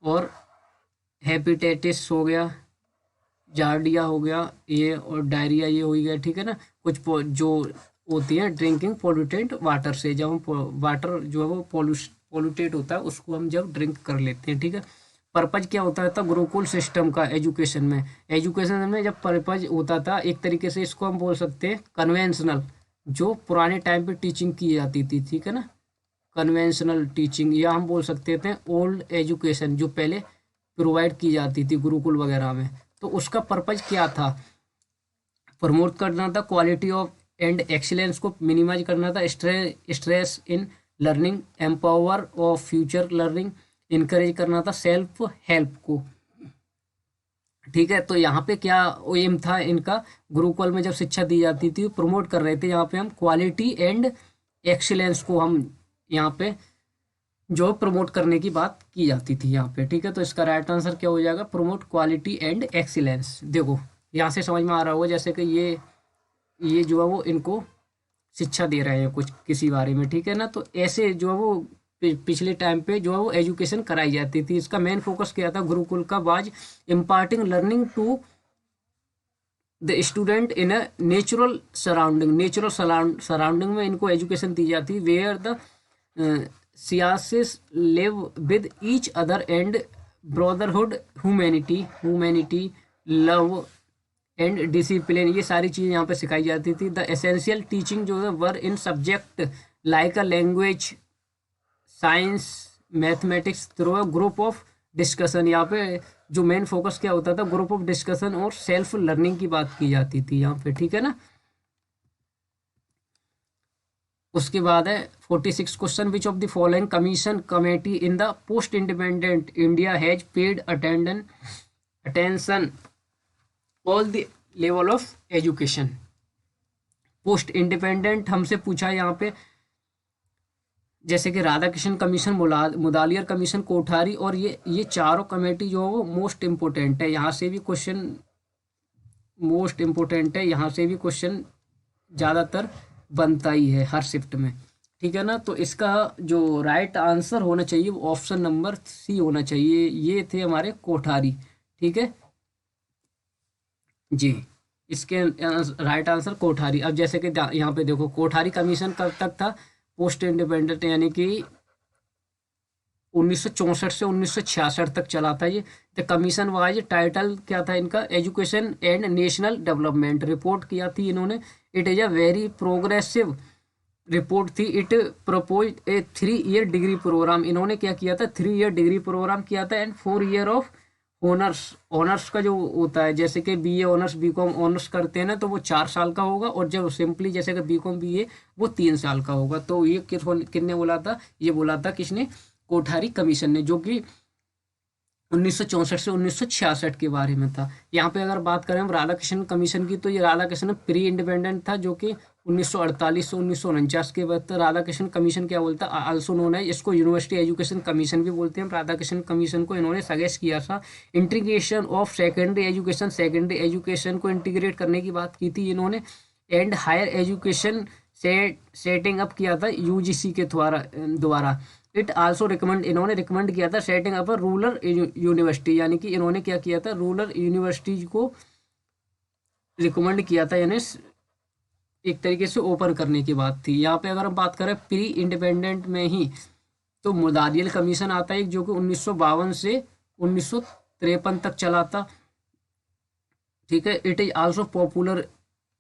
और हेपेटाइटिस हो गया, जार्डिया हो गया ये और डायरिया ये हो गया, ठीक है ना। कुछ जो होती है ड्रिंकिंग पोल्यूटेड वाटर से, जब हम वाटर जो है वो पोल्यूटेड होता है उसको हम जब ड्रिंक कर लेते हैं, ठीक है। पर्पज क्या होता था गुरुकुल सिस्टम का एजुकेशन में जब पर्पज होता था, एक तरीके से इसको हम बोल सकते हैं कन्वेंशनल, जो पुराने टाइम पे टीचिंग की जाती थी, ठीक है ना, कन्वेंशनल टीचिंग, या हम बोल सकते थे ओल्ड एजुकेशन जो पहले प्रोवाइड की जाती थी गुरुकुल वगैरह में। तो उसका पर्पज क्या था, प्रमोट करना था क्वालिटी ऑफ एंड एक्सीलेंस को मिनिमाइज करना था, stress in learning, empower of future learning, encourage करना था सेल्फ हेल्प को, ठीक है। तो यहाँ पे क्या एम था इनका, गुरुकुल में जब शिक्षा दी जाती थी प्रमोट कर रहे थे यहाँ पे हम क्वालिटी एंड एक्सीलेंस को, हम यहाँ पे जो प्रमोट करने की बात की जाती थी यहाँ पे, ठीक है। तो इसका राइट आंसर क्या हो जाएगा, प्रमोट क्वालिटी एंड एक्सीलेंस। देखो यहाँ से समझ में आ रहा होगा जैसे कि ये जो है वो इनको शिक्षा दे रहे हैं कुछ किसी बारे में, ठीक है ना। तो ऐसे जो है वो पिछले टाइम पे जो है वो एजुकेशन कराई जाती थी। इसका मेन फोकस क्या था गुरुकुल का, was imparting learning to the student in a natural surrounding में इनको एजुकेशन दी जाती, वेयर द सियासिस live with each other and brotherhood, humanity, love and discipline, ये सारी चीज़ें यहाँ पे सिखाई जाती थी। द एसेंशियल टीचिंग जो है were in subject like a language, science, mathematics through a group of discussion. यहाँ पे जो मेन फोकस क्या होता था, ग्रुप ऑफ डिस्कशन और सेल्फ लर्निंग की बात की जाती थी यहाँ पे, ठीक है ना। उसके बाद है 46 question, which of the following commission committee in the post independent India has paid attention all the level of education. Post independent हमसे पूछा है यहाँ पे, जैसे कि राधा कृष्ण कमीशन, मुदालियर कमीशन, कोठारी, और ये चारों कमेटी जो है वो मोस्ट इम्पोर्टेंट है। यहाँ से भी क्वेश्चन मोस्ट इम्पोर्टेंट है, यहाँ से भी क्वेश्चन ज़्यादातर बनता ही है हर शिफ्ट में, ठीक है ना। तो इसका जो राइट आंसर होना चाहिए वो ऑप्शन नंबर सी होना चाहिए, ये थे हमारे कोठारी, ठीक है जी। इसके राइट आंसर कोठारी। अब जैसे कि यहाँ पे देखो कोठारी कमीशन कब तक था, पोस्ट इंडिपेंडेंट यानी कि 1964 से 1966 तक चला था ये। द कमीशन वाइज टाइटल क्या था इनका, education and national development. Report किया थी इन्होंने, it is a very progressive report थी। It propose a 3 year degree program, इन्होंने क्या किया था, 3 ईयर डिग्री प्रोग्राम किया था, एंड 4 ईयर ऑफ ऑनर्स का जो होता है, जैसे कि बीए ऑनर्स बीकॉम ऑनर्स करते हैं ना, तो वो 4 साल का होगा, और जब सिंपली जैसे कि बीकॉम बीए वो 3 साल का होगा। तो ये किसने बोला था, ये बोला था किसने, कोठारी कमीशन ने, जो कि 1964 से 1966 के बारे में था। यहाँ पे अगर बात करें हम राधा कृष्ण कमीशन की, तो ये राधा कृष्ण प्री इंडिपेंडेंट था, जो कि 1948 से 1949 के बाद राधा कृष्ण कमीशन क्या बोलता है, आल्सो नोन है, इसको यूनिवर्सिटी एजुकेशन कमीशन भी बोलते हैं। राधा कृष्ण कमीशन को इन्होंने सजेस्ट किया था इंटीग्रेशन ऑफ सेकेंडरी एजुकेशन को इंटीग्रेट करने की बात की थी इन्होंने, and higher education setting up किया था यूजीसी के द्वारा। इट आल्सो रिकमेंड, इन्होंने रिकमेंड किया था सेटिंग अप रूरल यूनिवर्सिटी, यानी कि इन्होंने क्या किया था, रूरल यूनिवर्सिटीज को रिकमेंड किया था, यानी एक तरीके से ओपन करने की बात थी। यहाँ पे अगर हम बात करें प्री इंडिपेंडेंट में ही, तो मुदालियर कमीशन आता है जो कि 1952 से 1953 तक चला था, ठीक है। It is also popular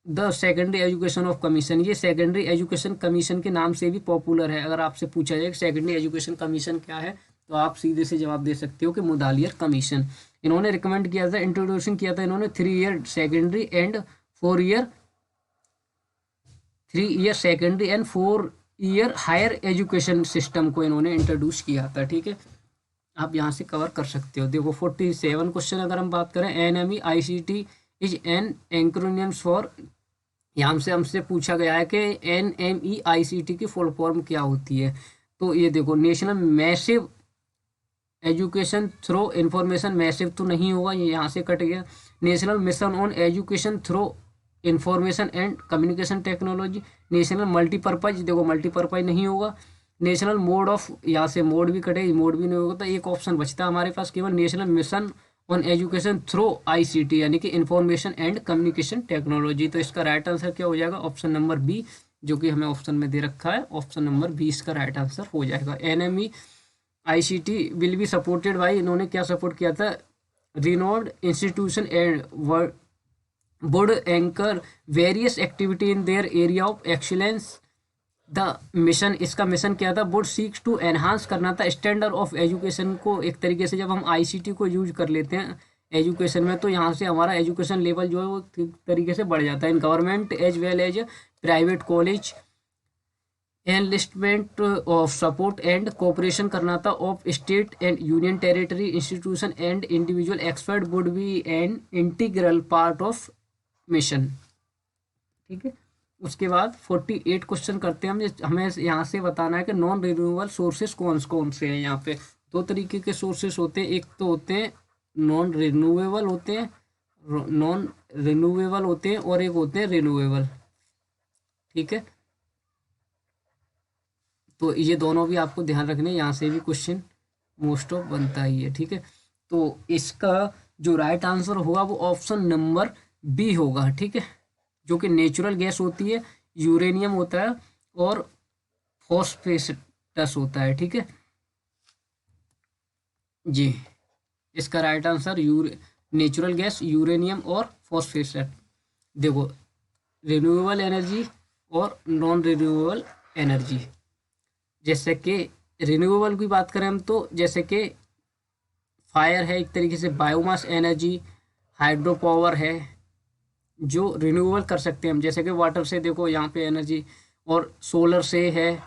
the secondary education of commission, ये सेकेंडरी एजुकेशन कमीशन के नाम से भी पॉपुलर है। अगर आपसे पूछा जाए कि सेकेंडरी एजुकेशन कमीशन क्या है, तो आप सीधे से जवाब दे सकते हो कि मुदालियर कमीशन। इन्होंने रिकमेंड किया था, इंट्रोड्यूसिंग किया था इन्होंने 3 year secondary and 4 year higher education system को इन्होंने इंट्रोड्यूस किया था, ठीक है। आप यहाँ से कवर कर सकते हो। देखो 47 क्वेश्चन अगर हम बात करें, NME ICT is an acronyms for, यहाँ से हमसे पूछा गया है कि NME ICT की फुल फॉर्म क्या होती है। तो ये देखो, national massive education through information, massive तो नहीं होगा, ये यहाँ से कट गया। National mission on education through information and communication technology. National multipurpose, देखो मल्टीपर्पज नहीं होगा। नेशनल मोड ऑफ, यहाँ से मोड भी कटे, मोड भी नहीं होगा, तो एक ऑप्शन बचता है हमारे पास केवल national mission on education through ICT, यानी कि इंफॉर्मेशन एंड कम्युनिकेशन टेक्नोलॉजी। तो इसका राइट आंसर क्या हो जाएगा, ऑप्शन नंबर बी, जो कि हमें ऑप्शन में दे रखा है, ऑप्शन नंबर बी इसका राइट आंसर हो जाएगा। NME ICT will be supported by, इन्होंने क्या सपोर्ट किया था, renewed institution and would anchor various activity in their area of excellence। The mission, इसका मिशन क्या था, वुड सीक्स टू एनहांस करना था स्टैंडर्ड ऑफ एजुकेशन को। एक तरीके से जब हम आईसीटी को यूज कर लेते हैं एजुकेशन में, तो यहाँ से हमारा एजुकेशन लेवल जो है वो एक तरीके से बढ़ जाता है। In government as well as private college enlistment of support and cooperation करना था of state and union territory institution and individual expert would be an integral part of mission. ठीक है, उसके बाद 48 क्वेश्चन करते हैं हम। हमें यहाँ से बताना है कि नॉन रिन्यूएबल सोर्सेस कौन कौन से हैं। यहाँ पे दो तरीके के सोर्सेस होते हैं, एक तो होते हैं नॉन रिन्यूएबल होते हैं, और एक होते हैं रिन्यूएबल। ठीक है, तो ये दोनों भी आपको ध्यान रखने, यहाँ से भी क्वेश्चन मोस्ट ऑफ बनता ही है। ठीक है, तो इसका जो राइट आंसर होगा वो ऑप्शन नंबर बी होगा। ठीक है, जो कि नेचुरल गैस होती है, यूरेनियम होता है और फॉस्फेटस होता है। ठीक है जी, इसका right answer natural gas, uranium और फॉस्फेट। देखो, रिन्यूएबल एनर्जी और नॉन रिन्यूएबल एनर्जी। जैसे कि रिन्यूएबल की बात करें हम, तो जैसे कि फायर है एक तरीके से, बायोमास एनर्जी, हाइड्रो पावर है जो रिन्यूएबल कर सकते हैं हम। जैसे कि वाटर से देखो यहाँ पे एनर्जी, और सोलर से है,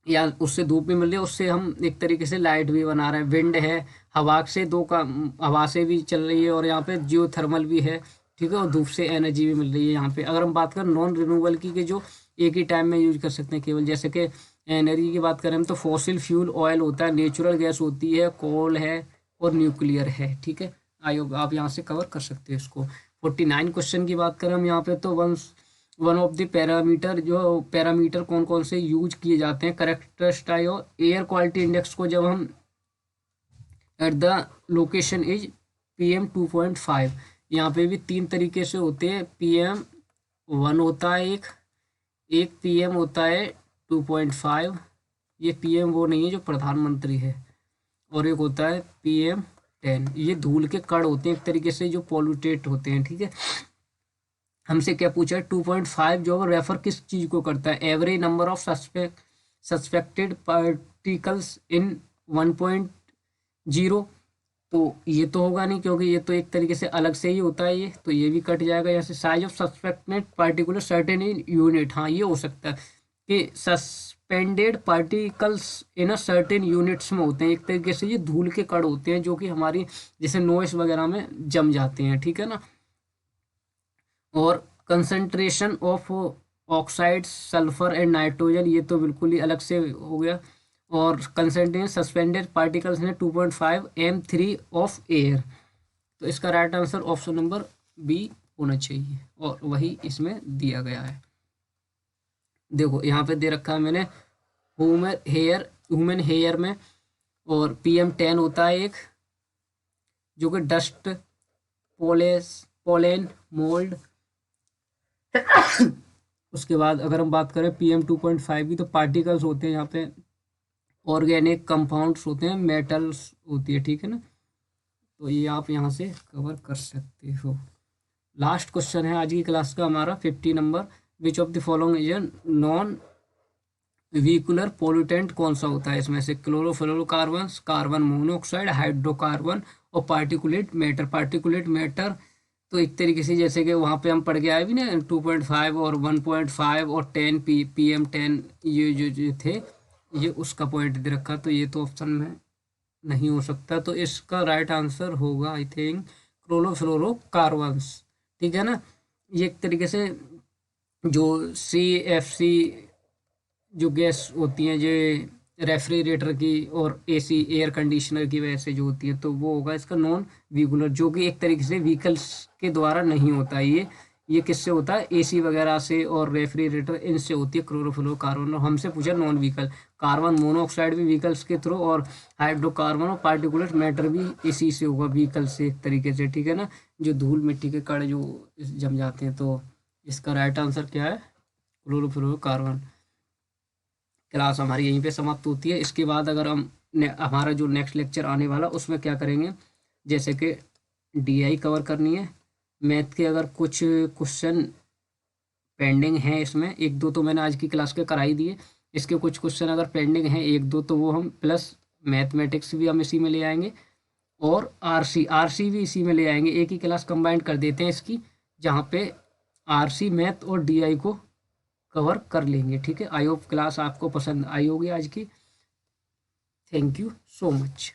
या उससे धूप भी मिल रही है, उससे हम एक तरीके से लाइट भी बना रहे हैं। विंड है, हवा से हवा से भी चल रही है, और यहाँ पे जियो थर्मल भी है। ठीक है, और धूप से एनर्जी भी मिल रही है यहाँ पे। अगर हम बात करें नॉन रिन्यूएबल की, जो एक ही टाइम में यूज कर सकते हैं केवल, जैसे कि एनर्जी की बात करें तो फॉसिल फ्यूल ऑयल होता है, नेचुरल गैस होती है, कोल है और न्यूक्लियर है। ठीक है, आयोग आप यहाँ से कवर कर सकते हैं इसको। 49 क्वेश्चन की बात करें हम यहाँ पे, तो वन ऑफ द पैरामीटर, जो पैरामीटर कौन कौन से यूज किए जाते हैं, करेक्टरिस्टिक और एयर क्वालिटी इंडेक्स को जब हम at the location is PM2.5। यहाँ पे भी तीन तरीके से होते हैं, PM1 होता है, एक PM होता है 2.5, ये PM वो नहीं है जो प्रधानमंत्री है, और एक होता है PM10। ये धूल के कण होते हैं एक तरीके से जो पॉल्यूटेट होते हैं। ठीक है, हमसे क्या पूछा है, 2.5 जो रेफर किस चीज़ को करता है, average number of suspected particles in 1.0। तो ये तो होगा नहीं, क्योंकि ये तो एक तरीके से अलग से ही होता है, ये तो ये भी कट जाएगा। यहाँ से size of suspected particular certain in unit, हाँ ये हो सकता है कि suspended particles in a certain units में होते हैं। एक तरीके से ये धूल के कण होते हैं जो कि हमारी जैसे नॉइस वगैरह में जम जाते हैं। ठीक है ना, और concentration of oxide, sulphur and nitrogen, ये तो बिल्कुल ही अलग से हो गया। और कंसंट्रेशन सस्पेंडेड पार्टिकल्स ने 2.5 M3 ऑफ एयर। तो इसका right answer option number B होना चाहिए, और वही इसमें दिया गया है। देखो यहाँ पे दे रखा है मैंने ह्यूमन हेयर में, और PM10 होता है एक, जो कि डस्ट, पोलेन, मोल्ड। उसके बाद अगर हम बात करें PM2.5 की, तो पार्टिकल्स होते हैं यहाँ पे, ऑर्गेनिक कंपाउंड्स होते हैं, मेटल्स होती है। ठीक है ना, तो ये आप यहाँ से कवर कर सकते हो। लास्ट क्वेश्चन है आज की क्लास का हमारा 50 number, which of the following is non vehicular pollutant. कौन सा होता है इसमें से, क्लोरोफ्लोरोकार्बन, कार्बन मोनोऑक्साइड, हाइड्रोकार्बन और पार्टिकुलेट मैटर। पार्टिकुलेट मैटर तो एक तरीके से जैसे कि वहाँ पे हम पढ़ के आए भी ना, 2.5 और 1.5 और 10 PM10, ये जो थे, ये उसका पॉइंट दे रखा, तो ये तो ऑप्शन में नहीं हो सकता। तो इसका राइट आंसर होगा आई थिंक क्लोरोफ्लोरोकार्बन्स। ठीक है ना, ये एक तरीके से जो CFC जो गैस होती हैं, जो रेफ्रिजरेटर की और AC एयर कंडीशनर की वजह से जो होती है, तो वो होगा इसका नॉन व्हीकुलर, जो कि एक तरीके से व्हीकल्स के द्वारा नहीं होता है। ये किससे होता है, AC वगैरह से और रेफ्रिजरेटर, इनसे होती है क्लोरोफ्लोरोकार्बन। और हमसे पूछा नॉन व्हीकल, कार्बन मोनोऑक्साइड भी व्हीकल्स के थ्रू, और हाइड्रोकार्बन और पार्टिकुलेट मैटर भी इसी से होगा, व्हीकल से एक तरीके से। ठीक है ना, जो धूल मिट्टी के कण जो जम जाते हैं। तो इसका राइट आंसर क्या है, क्लोरोफ्लोरोकार्बन। क्लास हमारी यहीं पे समाप्त होती है। इसके बाद अगर हम हमारा जो नेक्स्ट लेक्चर आने वाला उसमें क्या करेंगे, जैसे कि डीआई कवर करनी है, मैथ के अगर कुछ क्वेश्चन पेंडिंग हैं इसमें, एक दो तो मैंने आज की क्लास के कराई दिए, इसके कुछ क्वेश्चन अगर पेंडिंग हैं एक दो तो वो हम प्लस मैथमेटिक्स भी हम इसी में ले आएंगे, और आरसी भी इसी में ले आएंगे। एक ही क्लास कंबाइन कर देते हैं इसकी, जहाँ पे आरसी मैथ और डीआई को कवर कर लेंगे। ठीक है, आई होप क्लास आपको पसंद आई होगी आज की। Thank you so much.